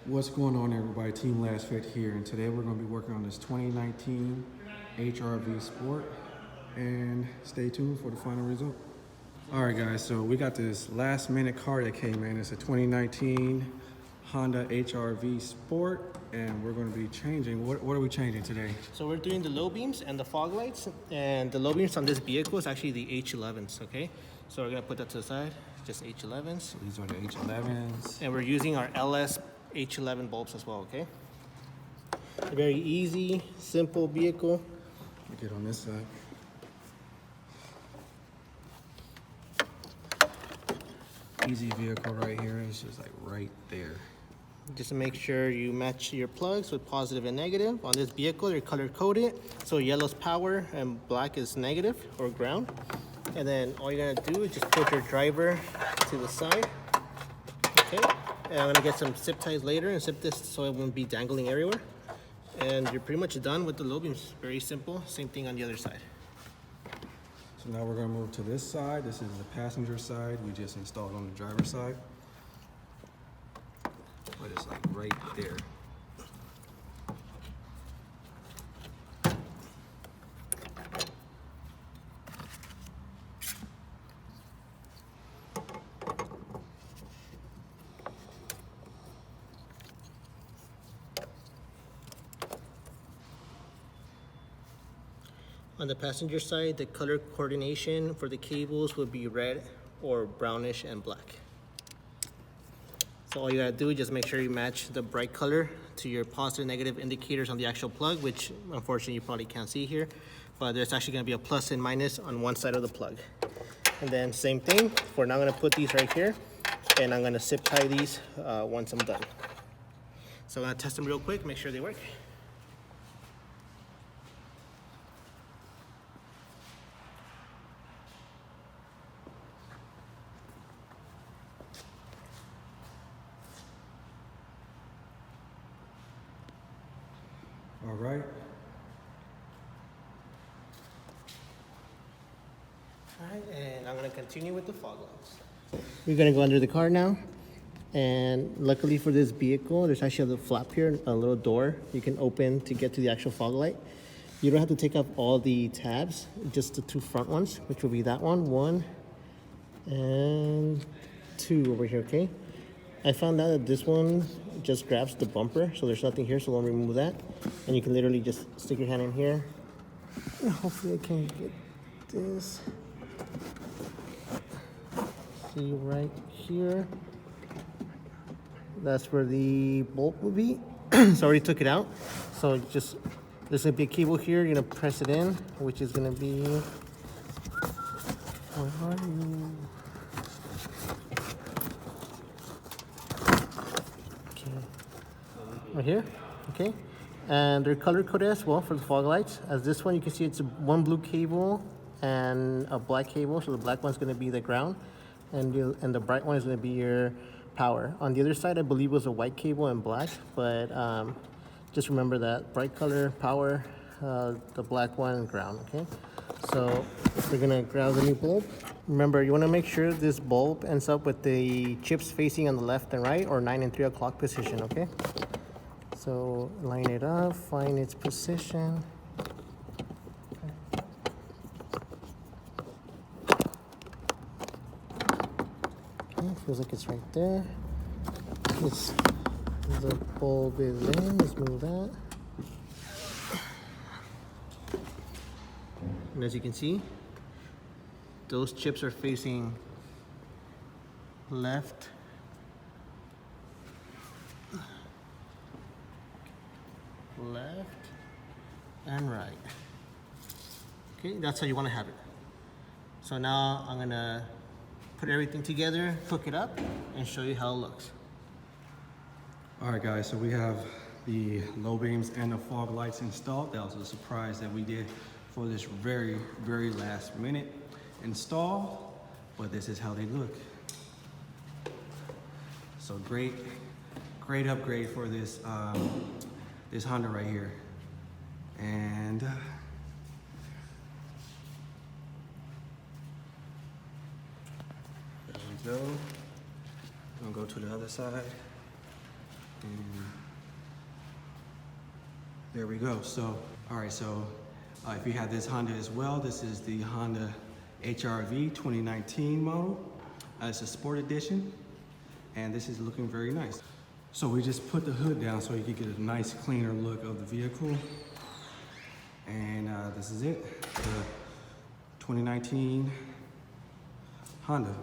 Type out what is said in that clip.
What's going on, everybody? Team LASFIT here, and today we're going to be working on this 2019 HRV Sport, and stay tuned for the final result. All right, guys, so we got this last minute car that came in. It's a 2019 Honda HRV Sport, and we're going to be changing. What are we changing today? So we're doing the low beams and the fog lights, and the low beams on this vehicle is actually the H11s, okay? So we're gonna put that to the side, just H11s. So these are the H11s. And we're using our LS H11 bulbs as well, okay? A very easy, simple vehicle. Let me get on this side. Easy vehicle right here. It's just like right there. Just to make sure you match your plugs with positive and negative. On this vehicle, they're color coded. So yellow's power and black is negative or ground. And then all you're gonna do is just put your driver to the side. Okay. And I'm gonna get some zip ties later and zip this so it won't be dangling everywhere. And you're pretty much done with the low beams. Very simple. Same thing on the other side. So now we're gonna move to this side. This is the passenger side. We just installed on the driver's side. But it's like right there. On the passenger side, the color coordination for the cables would be red or brownish and black. So all you gotta do is just make sure you match the bright color to your positive and negative indicators on the actual plug, which unfortunately you probably can't see here, but there's actually gonna be a plus and minus on one side of the plug. And then same thing, for now I'm gonna put these right here, and I'm gonna zip tie these once I'm done. So I'm gonna test them real quick, make sure they work. All right. All right, and I'm gonna continue with the fog lights. We're gonna go under the car now. And luckily for this vehicle, there's actually a little flap here, a little door you can open to get to the actual fog light. You don't have to take off all the tabs, just the two front ones, which will be that one and two over here, okay? I found out that this one just grabs the bumper, so there's nothing here, so we'll remove that. And you can literally just stick your hand in here. And hopefully I can get this. See right here. That's where the bolt will be. So I already took it out. So just, there's gonna be a cable here. You're gonna press it in, which is gonna be, where are you? Right here, okay, and they're color coded as well for the fog lights. As this one, you can see it's one blue cable and a black cable. So the black one's going to be the ground, and the bright one is going to be your power. On the other side, I believe was a white cable and black, but just remember that bright color power, the black one ground. Okay, so we're gonna grab the new bulb. Remember, you want to make sure this bulb ends up with the chips facing on the left and right, or 9 and 3 o'clock position. Okay. So line it up, find its position. Okay, feels like it's right there. The bulb is in, let's move that. And as you can see, those chips are facing left, and right. Okay, that's how you want to have it. So now I'm gonna put everything together, hook it up, and show you how it looks. All right, guys, so we have the low beams and the fog lights installed. That was a surprise that we did for this very, very last minute install, but this is how they look. So great upgrade for this this Honda right here. And there we go. I'm gonna go to the other side. And there we go. So, all right, so if you have this Honda as well, this is the Honda HR-V 2019 model. It's a sport edition, and this is looking very nice. So we just put the hood down so you can get a nice cleaner look of the vehicle. And this is it, the 2019 Honda.